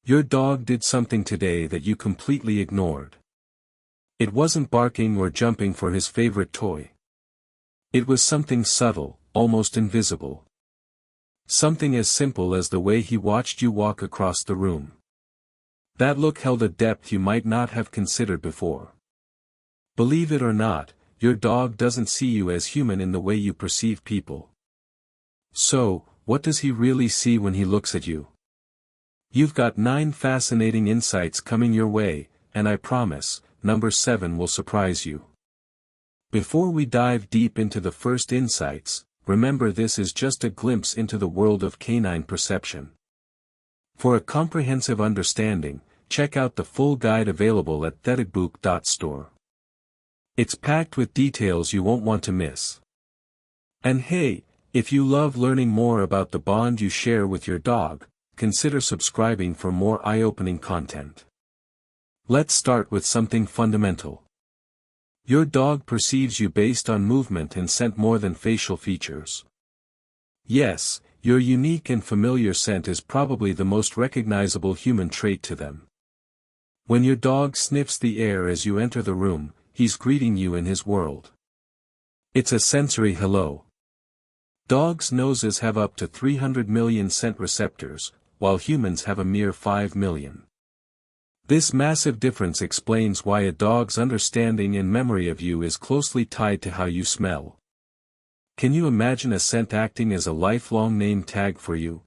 Your dog did something today that you completely ignored. It wasn't barking or jumping for his favorite toy. It was something subtle, almost invisible. Something as simple as the way he watched you walk across the room. That look held a depth you might not have considered before. Believe it or not, your dog doesn't see you as human in the way you perceive people. So, what does he really see when he looks at you? You've got 9 fascinating insights coming your way, and I promise, number 7 will surprise you. Before we dive deep into the first insights, remember this is just a glimpse into the world of canine perception. For a comprehensive understanding, check out the full guide available at theticbook.store. It's packed with details you won't want to miss. And hey, if you love learning more about the bond you share with your dog, consider subscribing for more eye-opening content. Let's start with something fundamental. Your dog perceives you based on movement and scent more than facial features. Yes, your unique and familiar scent is probably the most recognizable human trait to them. When your dog sniffs the air as you enter the room, he's greeting you in his world. It's a sensory hello. Dogs' noses have up to 300 million scent receptors, while humans have a mere 5 million. This massive difference explains why a dog's understanding and memory of you is closely tied to how you smell. Can you imagine a scent acting as a lifelong name tag for you?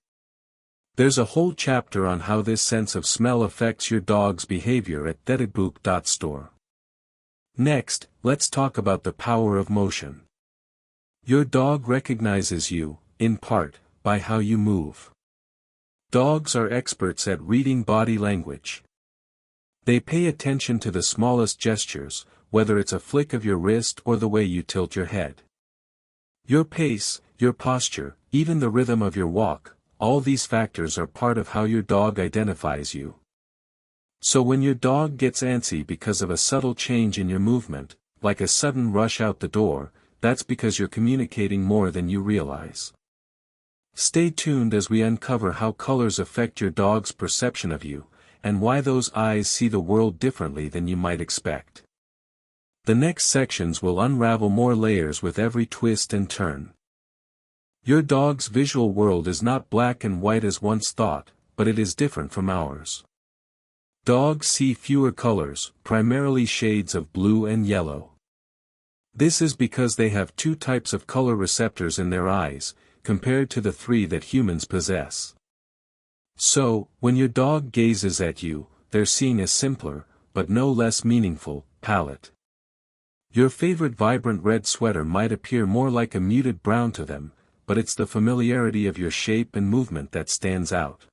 There's a whole chapter on how this sense of smell affects your dog's behavior at theticbook.store. Next, let's talk about the power of motion. Your dog recognizes you, in part, by how you move. Dogs are experts at reading body language. They pay attention to the smallest gestures, whether it's a flick of your wrist or the way you tilt your head. Your pace, your posture, even the rhythm of your walk, all these factors are part of how your dog identifies you. So when your dog gets antsy because of a subtle change in your movement, like a sudden rush out the door, that's because you're communicating more than you realize. Stay tuned as we uncover how colors affect your dog's perception of you, and why those eyes see the world differently than you might expect. The next sections will unravel more layers with every twist and turn. Your dog's visual world is not black and white as once thought, but it is different from ours. Dogs see fewer colors, primarily shades of blue and yellow. This is because they have 2 types of color receptors in their eyes, compared to the 3 that humans possess. So, when your dog gazes at you, they're seeing a simpler, but no less meaningful, palette. Your favorite vibrant red sweater might appear more like a muted brown to them, but it's the familiarity of your shape and movement that stands out.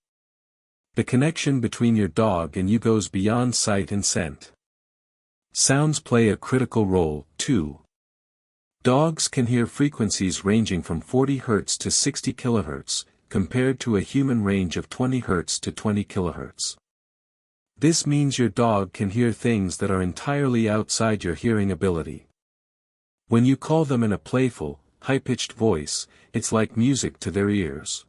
The connection between your dog and you goes beyond sight and scent. Sounds play a critical role, too. Dogs can hear frequencies ranging from 40 Hz to 60 kHz, compared to a human range of 20 Hz to 20 kHz. This means your dog can hear things that are entirely outside your hearing ability. When you call them in a playful, high-pitched voice, it's like music to their ears.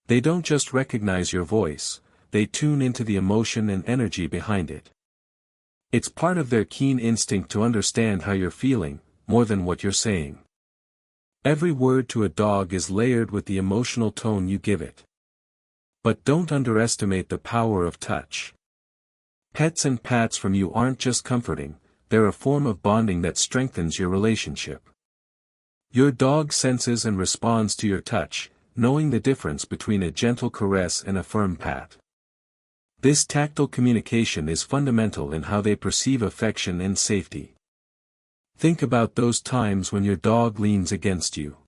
They don't just recognize your voice, they tune into the emotion and energy behind it. It's part of their keen instinct to understand how you're feeling, more than what you're saying. Every word to a dog is layered with the emotional tone you give it. But don't underestimate the power of touch. Pets and pats from you aren't just comforting, they're a form of bonding that strengthens your relationship. Your dog senses and responds to your touch, knowing the difference between a gentle caress and a firm pat. This tactile communication is fundamental in how they perceive affection and safety. Think about those times when your dog leans against you.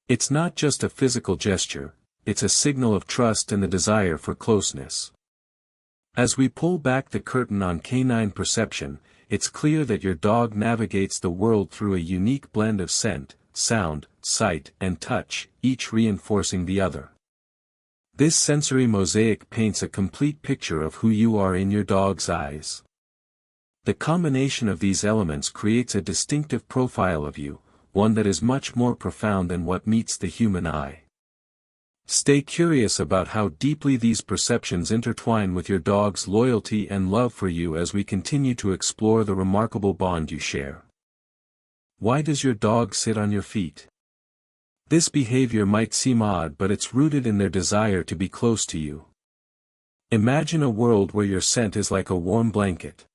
It's not just a physical gesture, it's a signal of trust and the desire for closeness. As we pull back the curtain on canine perception, it's clear that your dog navigates the world through a unique blend of scent, sound, sight, and touch, each reinforcing the other. This sensory mosaic paints a complete picture of who you are in your dog's eyes. The combination of these elements creates a distinctive profile of you, one that is much more profound than what meets the human eye. Stay curious about how deeply these perceptions intertwine with your dog's loyalty and love for you as we continue to explore the remarkable bond you share. Why does your dog sit on your feet? This behavior might seem odd, but it's rooted in their desire to be close to you. Imagine a world where your scent is like a warm blanket.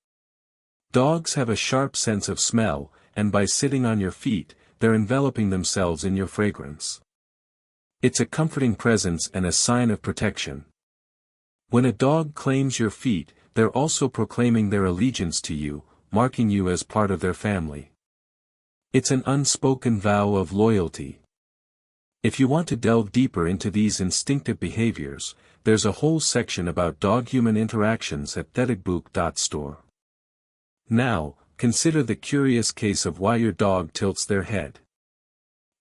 Dogs have a sharp sense of smell, and by sitting on your feet, they're enveloping themselves in your fragrance. It's a comforting presence and a sign of protection. When a dog claims your feet, they're also proclaiming their allegiance to you, marking you as part of their family. It's an unspoken vow of loyalty. If you want to delve deeper into these instinctive behaviors, there's a whole section about dog-human interactions at theticbook.store. Now, consider the curious case of why your dog tilts their head.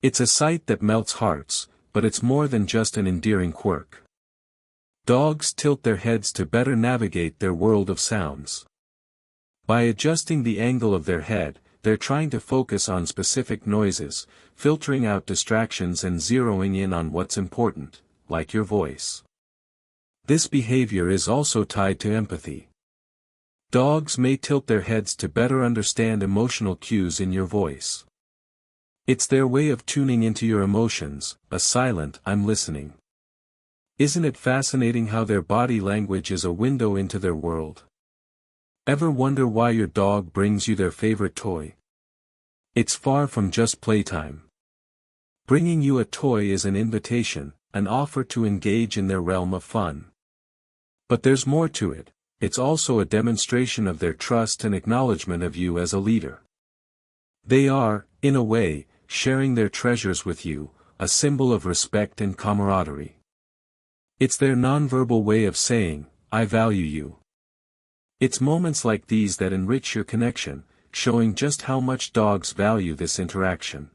It's a sight that melts hearts, but it's more than just an endearing quirk. Dogs tilt their heads to better navigate their world of sounds. By adjusting the angle of their head, they're trying to focus on specific noises, filtering out distractions and zeroing in on what's important, like your voice. This behavior is also tied to empathy. Dogs may tilt their heads to better understand emotional cues in your voice. It's their way of tuning into your emotions, a silent "I'm listening." Isn't it fascinating how their body language is a window into their world? Ever wonder why your dog brings you their favorite toy? It's far from just playtime. Bringing you a toy is an invitation, an offer to engage in their realm of fun. But there's more to it. It's also a demonstration of their trust and acknowledgement of you as a leader. They are, in a way, sharing their treasures with you, a symbol of respect and camaraderie. It's their nonverbal way of saying, "I value you." It's moments like these that enrich your connection, showing just how much dogs value this interaction.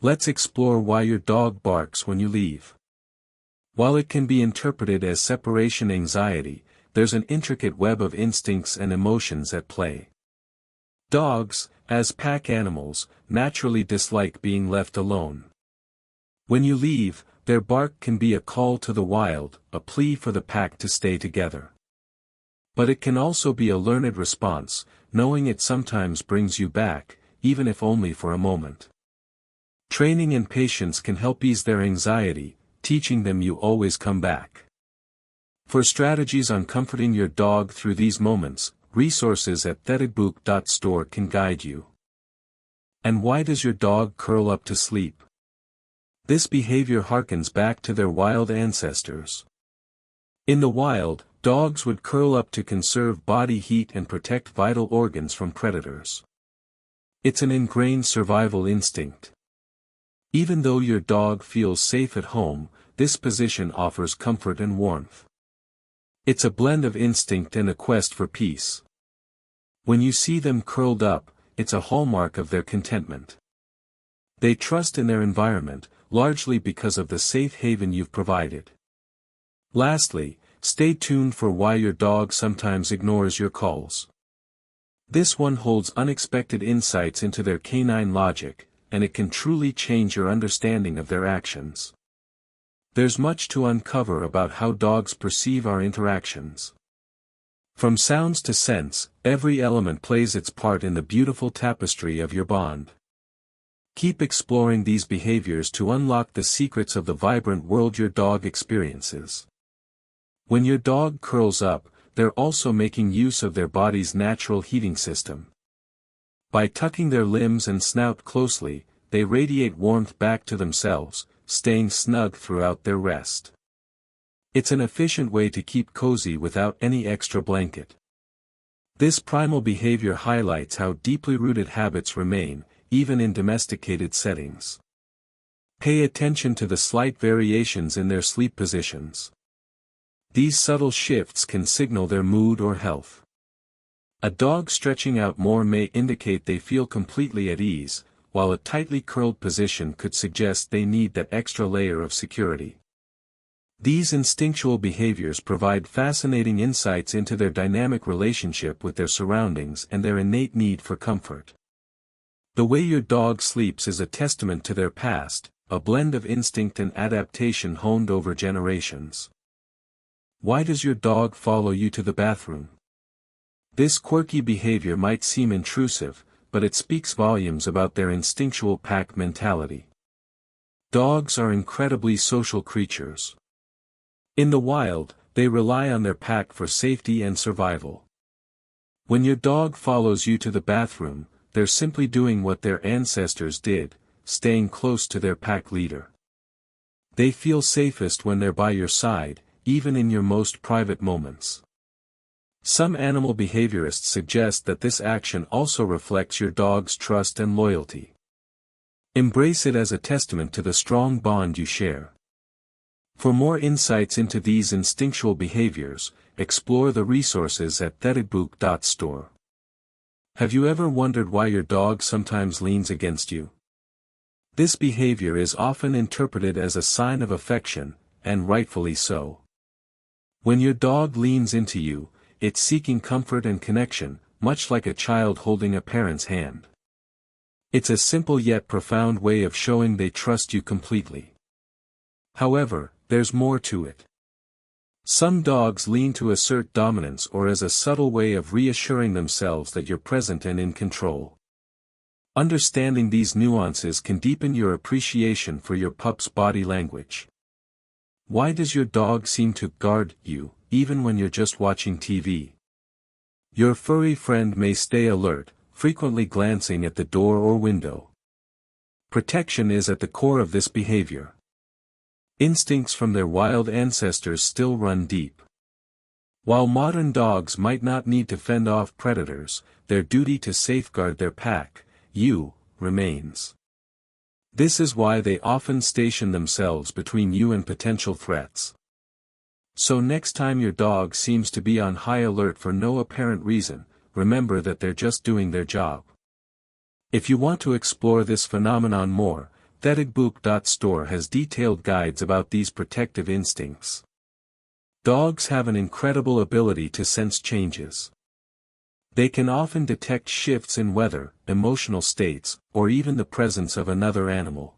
Let's explore why your dog barks when you leave. While it can be interpreted as separation anxiety, there's an intricate web of instincts and emotions at play. Dogs, as pack animals, naturally dislike being left alone. When you leave, their bark can be a call to the wild, a plea for the pack to stay together. But it can also be a learned response, knowing it sometimes brings you back, even if only for a moment. Training and patience can help ease their anxiety, teaching them you always come back. For strategies on comforting your dog through these moments, resources at theticbook.store can guide you. And why does your dog curl up to sleep? This behavior harkens back to their wild ancestors. In the wild, dogs would curl up to conserve body heat and protect vital organs from predators. It's an ingrained survival instinct. Even though your dog feels safe at home, this position offers comfort and warmth. It's a blend of instinct and a quest for peace. When you see them curled up, it's a hallmark of their contentment. They trust in their environment, largely because of the safe haven you've provided. Lastly, stay tuned for why your dog sometimes ignores your calls. This one holds unexpected insights into their canine logic, and it can truly change your understanding of their actions. There's much to uncover about how dogs perceive our interactions. From sounds to scents, every element plays its part in the beautiful tapestry of your bond. Keep exploring these behaviors to unlock the secrets of the vibrant world your dog experiences. When your dog curls up, they're also making use of their body's natural heating system. By tucking their limbs and snout closely, they radiate warmth back to themselves, staying snug throughout their rest. It's an efficient way to keep cozy without any extra blanket. This primal behavior highlights how deeply rooted habits remain, even in domesticated settings. Pay attention to the slight variations in their sleep positions. These subtle shifts can signal their mood or health. A dog stretching out more may indicate they feel completely at ease, while a tightly curled position could suggest they need that extra layer of security. These instinctual behaviors provide fascinating insights into their dynamic relationship with their surroundings and their innate need for comfort. The way your dog sleeps is a testament to their past, a blend of instinct and adaptation honed over generations. Why does your dog follow you to the bathroom? This quirky behavior might seem intrusive, but it speaks volumes about their instinctual pack mentality. Dogs are incredibly social creatures. In the wild, they rely on their pack for safety and survival. When your dog follows you to the bathroom, they're simply doing what their ancestors did, staying close to their pack leader. They feel safest when they're by your side, even in your most private moments. Some animal behaviorists suggest that this action also reflects your dog's trust and loyalty. Embrace it as a testament to the strong bond you share. For more insights into these instinctual behaviors, explore the resources at thetabook.store. Have you ever wondered why your dog sometimes leans against you? This behavior is often interpreted as a sign of affection, and rightfully so. When your dog leans into you, it's seeking comfort and connection, much like a child holding a parent's hand. It's a simple yet profound way of showing they trust you completely. However, there's more to it. Some dogs lean to assert dominance or as a subtle way of reassuring themselves that you're present and in control. Understanding these nuances can deepen your appreciation for your pup's body language. Why does your dog seem to guard you, even when you're just watching TV? Your furry friend may stay alert, frequently glancing at the door or window. Protection is at the core of this behavior. Instincts from their wild ancestors still run deep. While modern dogs might not need to fend off predators, their duty to safeguard their pack, remains. This is why they often station themselves between you and potential threats. So next time your dog seems to be on high alert for no apparent reason, remember that they're just doing their job. If you want to explore this phenomenon more, thetabook.store has detailed guides about these protective instincts. Dogs have an incredible ability to sense changes. They can often detect shifts in weather, emotional states, or even the presence of another animal.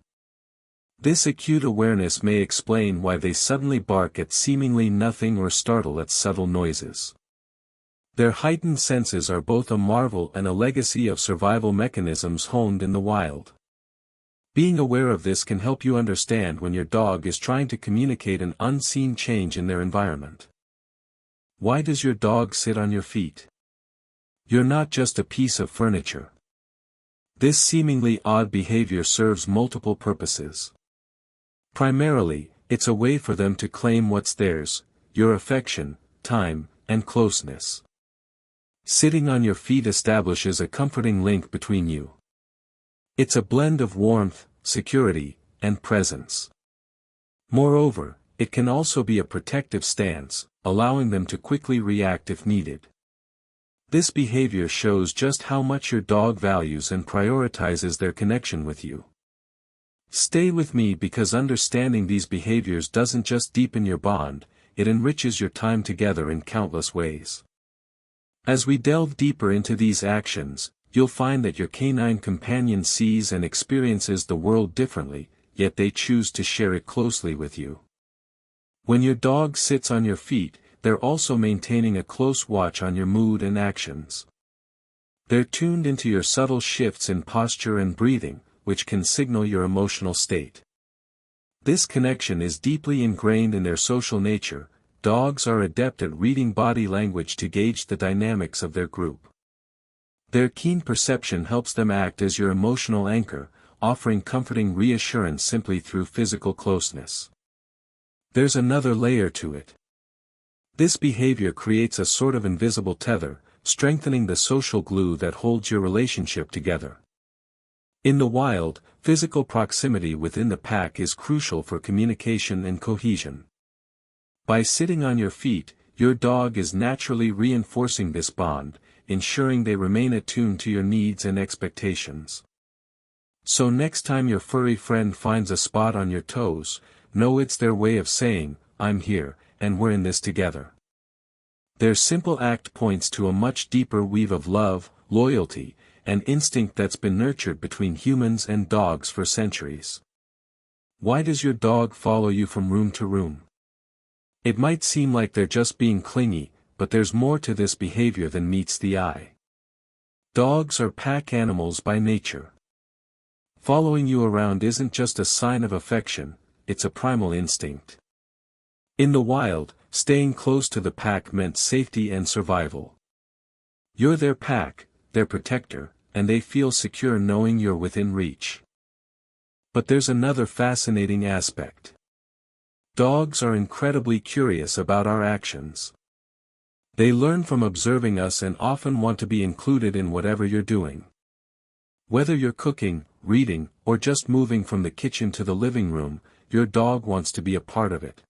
This acute awareness may explain why they suddenly bark at seemingly nothing or startle at subtle noises. Their heightened senses are both a marvel and a legacy of survival mechanisms honed in the wild. Being aware of this can help you understand when your dog is trying to communicate an unseen change in their environment. Why does your dog sit on your feet? You're not just a piece of furniture. This seemingly odd behavior serves multiple purposes. Primarily, it's a way for them to claim what's theirs, your affection, time, and closeness. Sitting on your feet establishes a comforting link between you. It's a blend of warmth, security, and presence. Moreover, it can also be a protective stance, allowing them to quickly react if needed. This behavior shows just how much your dog values and prioritizes their connection with you. Stay with me because understanding these behaviors doesn't just deepen your bond, it enriches your time together in countless ways. As we delve deeper into these actions, you'll find that your canine companion sees and experiences the world differently, yet they choose to share it closely with you. When your dog sits on your feet, they're also maintaining a close watch on your mood and actions. They're tuned into your subtle shifts in posture and breathing, which can signal your emotional state. This connection is deeply ingrained in their social nature. Dogs are adept at reading body language to gauge the dynamics of their group. Their keen perception helps them act as your emotional anchor, offering comforting reassurance simply through physical closeness. There's another layer to it. This behavior creates a sort of invisible tether, strengthening the social glue that holds your relationship together. In the wild, physical proximity within the pack is crucial for communication and cohesion. By sitting on your feet, your dog is naturally reinforcing this bond, ensuring they remain attuned to your needs and expectations. So next time your furry friend finds a spot on your toes, know it's their way of saying, "I'm here, and we're in this together." Their simple act points to a much deeper weave of love, loyalty, and instinct that's been nurtured between humans and dogs for centuries. Why does your dog follow you from room to room? It might seem like they're just being clingy, but there's more to this behavior than meets the eye. Dogs are pack animals by nature. Following you around isn't just a sign of affection, it's a primal instinct. In the wild, staying close to the pack meant safety and survival. You're their pack, their protector, and they feel secure knowing you're within reach. But there's another fascinating aspect. Dogs are incredibly curious about our actions. They learn from observing us and often want to be included in whatever you're doing. Whether you're cooking, reading, or just moving from the kitchen to the living room, your dog wants to be a part of it.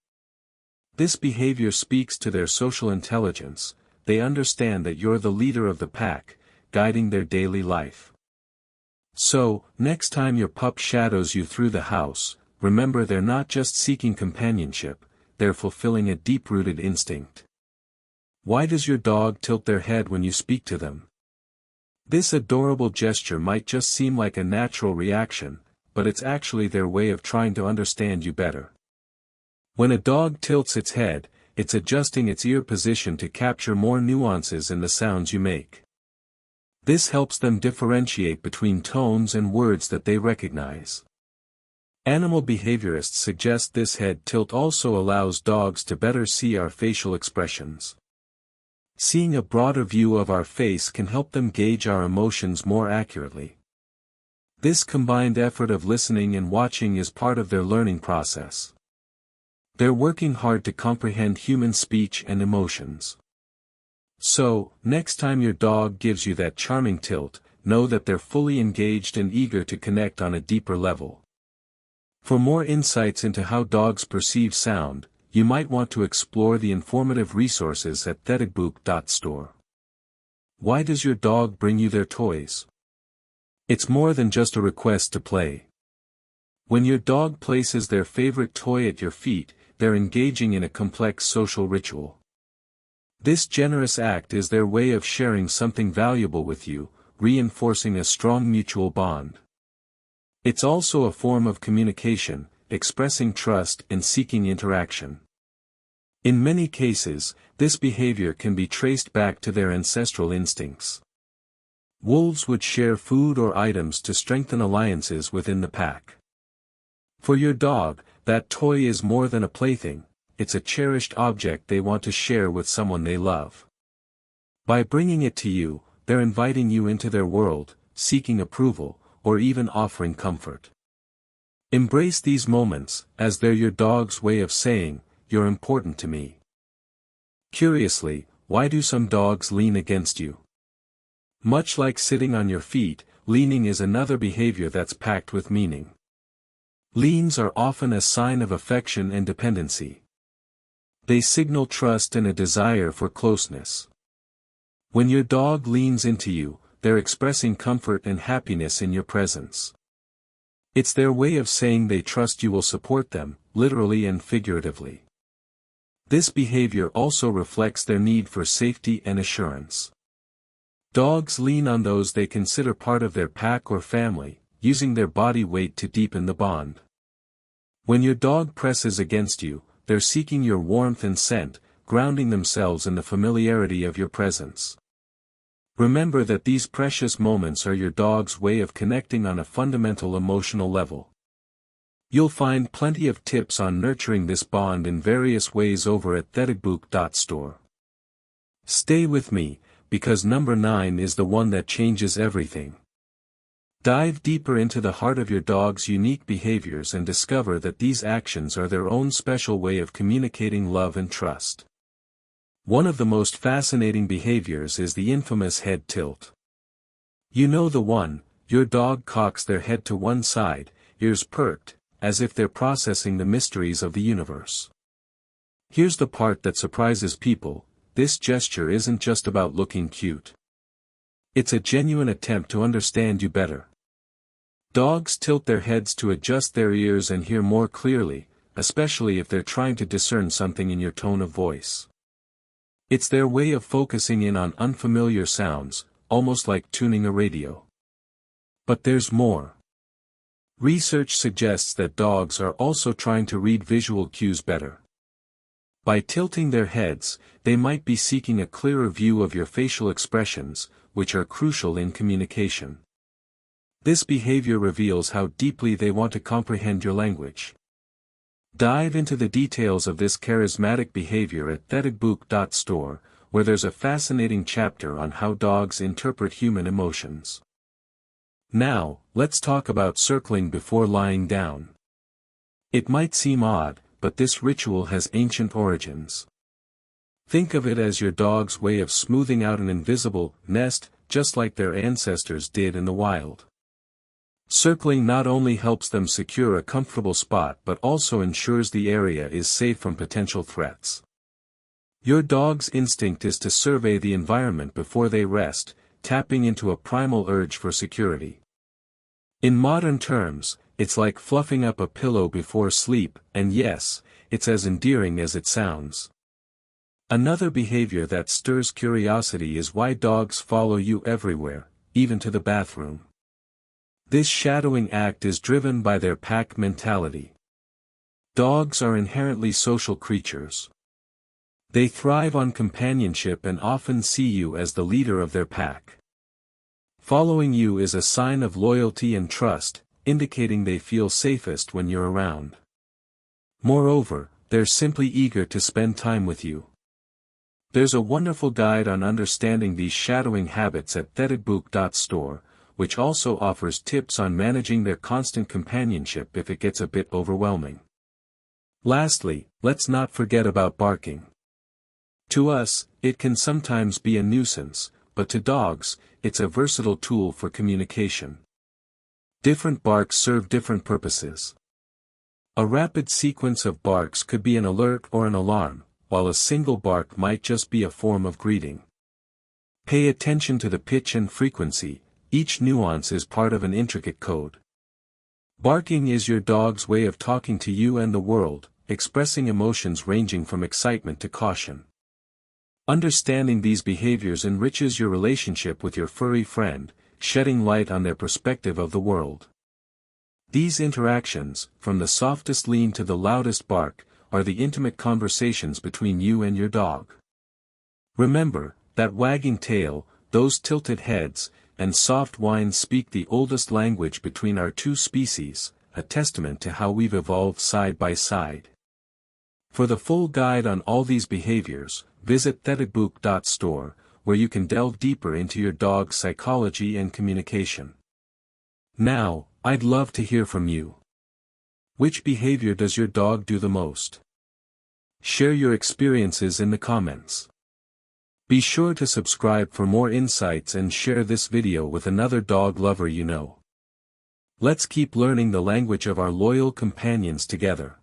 This behavior speaks to their social intelligence. They understand that you're the leader of the pack, guiding their daily life. So, next time your pup shadows you through the house, remember they're not just seeking companionship, they're fulfilling a deep-rooted instinct. Why does your dog tilt their head when you speak to them? This adorable gesture might just seem like a natural reaction, but it's actually their way of trying to understand you better. When a dog tilts its head, it's adjusting its ear position to capture more nuances in the sounds you make. This helps them differentiate between tones and words that they recognize. Animal behaviorists suggest this head tilt also allows dogs to better see our facial expressions. Seeing a broader view of our face can help them gauge our emotions more accurately. This combined effort of listening and watching is part of their learning process. They're working hard to comprehend human speech and emotions. So, next time your dog gives you that charming tilt, know that they're fully engaged and eager to connect on a deeper level. For more insights into how dogs perceive sound, you might want to explore the informative resources at thedagbook.store. Why does your dog bring you their toys? It's more than just a request to play. When your dog places their favorite toy at your feet, they're engaging in a complex social ritual. This generous act is their way of sharing something valuable with you, reinforcing a strong mutual bond. It's also a form of communication, expressing trust and seeking interaction. In many cases, this behavior can be traced back to their ancestral instincts. Wolves would share food or items to strengthen alliances within the pack. For your dog, that toy is more than a plaything, it's a cherished object they want to share with someone they love. By bringing it to you, they're inviting you into their world, seeking approval, or even offering comfort. Embrace these moments, as they're your dog's way of saying, "You're important to me." Curiously, why do some dogs lean against you? Much like sitting on your feet, leaning is another behavior that's packed with meaning. Leans are often a sign of affection and dependency. They signal trust and a desire for closeness. When your dog leans into you, they're expressing comfort and happiness in your presence. It's their way of saying they trust you will support them, literally and figuratively. This behavior also reflects their need for safety and assurance. Dogs lean on those they consider part of their pack or family, using their body weight to deepen the bond. When your dog presses against you, they're seeking your warmth and scent, grounding themselves in the familiarity of your presence. Remember that these precious moments are your dog's way of connecting on a fundamental emotional level. You'll find plenty of tips on nurturing this bond in various ways over at thedagbook.store. Stay with me, because number 9 is the one that changes everything. Dive deeper into the heart of your dog's unique behaviors and discover that these actions are their own special way of communicating love and trust. One of the most fascinating behaviors is the infamous head tilt. You know the one. Your dog cocks their head to one side, ears perked, as if they're processing the mysteries of the universe. Here's the part that surprises people: this gesture isn't just about looking cute. It's a genuine attempt to understand you better. Dogs tilt their heads to adjust their ears and hear more clearly, especially if they're trying to discern something in your tone of voice. It's their way of focusing in on unfamiliar sounds, almost like tuning a radio. But there's more. Research suggests that dogs are also trying to read visual cues better. By tilting their heads, they might be seeking a clearer view of your facial expressions, which are crucial in communication. This behavior reveals how deeply they want to comprehend your language. Dive into the details of this charismatic behavior at thetagbook.store, where there's a fascinating chapter on how dogs interpret human emotions. Now, let's talk about circling before lying down. It might seem odd, but this ritual has ancient origins. Think of it as your dog's way of smoothing out an invisible nest, just like their ancestors did in the wild. Circling not only helps them secure a comfortable spot but also ensures the area is safe from potential threats. Your dog's instinct is to survey the environment before they rest, tapping into a primal urge for security. In modern terms, it's like fluffing up a pillow before sleep, and yes, it's as endearing as it sounds. Another behavior that stirs curiosity is why dogs follow you everywhere, even to the bathroom. This shadowing act is driven by their pack mentality. Dogs are inherently social creatures. They thrive on companionship and often see you as the leader of their pack. Following you is a sign of loyalty and trust, indicating they feel safest when you're around. Moreover, they're simply eager to spend time with you. There's a wonderful guide on understanding these shadowing habits at thetagbook.store, which also offers tips on managing their constant companionship if it gets a bit overwhelming. Lastly, let's not forget about barking. To us, it can sometimes be a nuisance, but to dogs, it's a versatile tool for communication. Different barks serve different purposes. A rapid sequence of barks could be an alert or an alarm, while a single bark might just be a form of greeting. Pay attention to the pitch and frequency, each nuance is part of an intricate code. Barking is your dog's way of talking to you and the world, expressing emotions ranging from excitement to caution. Understanding these behaviors enriches your relationship with your furry friend, shedding light on their perspective of the world. These interactions, from the softest lean to the loudest bark, are the intimate conversations between you and your dog. Remember, that wagging tail, those tilted heads, and soft whines speak the oldest language between our two species, a testament to how we've evolved side by side. For the full guide on all these behaviors, visit thetagbook.store, where you can delve deeper into your dog's psychology and communication. Now, I'd love to hear from you. Which behavior does your dog do the most? Share your experiences in the comments. Be sure to subscribe for more insights and share this video with another dog lover you know. Let's keep learning the language of our loyal companions together.